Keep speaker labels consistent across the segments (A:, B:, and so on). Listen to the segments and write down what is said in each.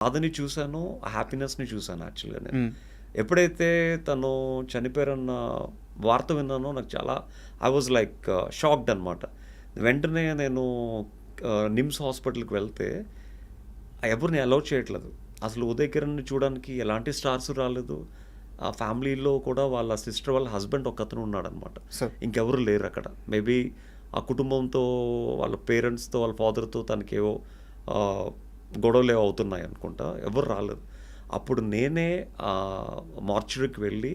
A: బాధని చూసాను, హ్యాపీనెస్‌ని చూసాను యాక్చువల్‌గా నేను.
B: హ్మ్.
A: ఎప్పుడైతే తను చనిపోయారన్న వార్త విన్నానో నాకు చాలా ఐ వాజ్ లైక్ షాక్డ్ అనమాట. వెంటనే నేను నిమ్స్ హాస్పిటల్‌కి వెళ్తే ఎవరిని అలౌ చేయట్లేదు. అసలు ఉదయ్ కిరణ్‌ని చూడడానికి ఎలాంటి స్టార్స్ రాలేదు. ఆ ఫ్యామిలీలో కూడా వాళ్ళ సిస్టర్ వాళ్ళ హస్బెండ్ ఒకతను ఉన్నాడనమాట.
B: సార్.
A: ఇంకెవరు లేరక్కడ. మేబీ ఆ కుటుంబంతో, వాళ్ళ పేరెంట్స్‌తో, వాళ్ళ ఫాదర్‌తో తనకేవో ఆహ్, గొడవలేవో అవుతున్నాయనుకుంటా. ఎవరు రాలేదు. అప్పుడు నేనే మార్చురీకి వెళ్ళి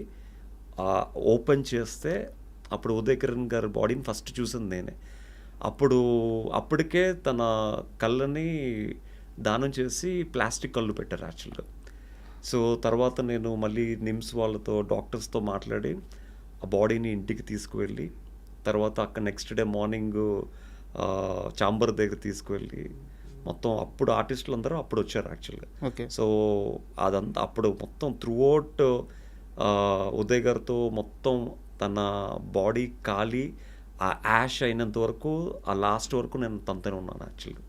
A: ఓపెన్ చేస్తే అప్పుడు ఉదయ్ కిరణ్ గారి బాడీని ఫస్ట్ చూసింది నేనే. అప్పుడు అప్పటికే తన కళ్ళని దానం చేసి ప్లాస్టిక్ కళ్ళు పెట్టారు యాక్చువల్‌గా. సో, తర్వాత నేను మళ్ళీ నిమ్స్ వాళ్ళతో, డాక్టర్స్‌తో మాట్లాడి ఆ బాడీని ఇంటికి తీసుకువెళ్ళి, తర్వాత అక్కడ నెక్స్ట్ డే మార్నింగు చాంబర్ దగ్గర తీసుకువెళ్ళి, మొత్తం అప్పుడు ఆర్టిస్టులందరూ అప్పుడొచ్చారు యాక్చువల్‌గా.
B: ఓకే.
A: సో, అదంతా అప్పుడు మొత్తం త్రూఔట్ ఉదయ్ గారితో మొత్తం తన బాడీ కాలి, ఆ యాష్ అయినంత వరకు, ఆ లాస్ట్ వరకు నేను తనతోనే ఉన్నాను యాక్చువల్‌గా.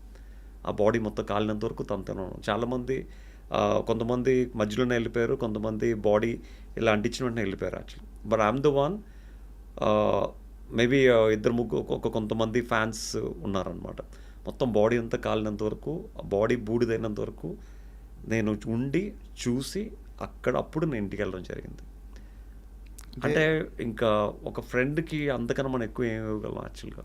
A: ఆ బాడీ మొత్తం కాలినంత వరకు తనతోనే ఉన్నాను. చాలామంది కొంతమంది మధ్యలోనే వెళ్ళిపోయారు. కొంతమంది బాడీ ఇలా అంటించిన వెంటనే వెళ్ళిపోయారు actually. But I'm the one. Maybe ఇద్దరు ముగ్గురు కొంతమంది ఫ్యాన్స్ ఉన్నారనమాట. మొత్తం బాడీ అంతా కాలినంత వరకు, బాడీ బూడిదైనంత వరకు నేను ఉండి, చూసి అప్పుడు నేను ఇంటికి వెళ్ళడం జరిగింది.
B: అంటే
A: అంటే ఇంకా ఒక ఫ్రెండ్‌కి అంతకన్నా మనం ఎక్కువ ఏమి ఇవ్వగలం యాక్చువల్‌గా.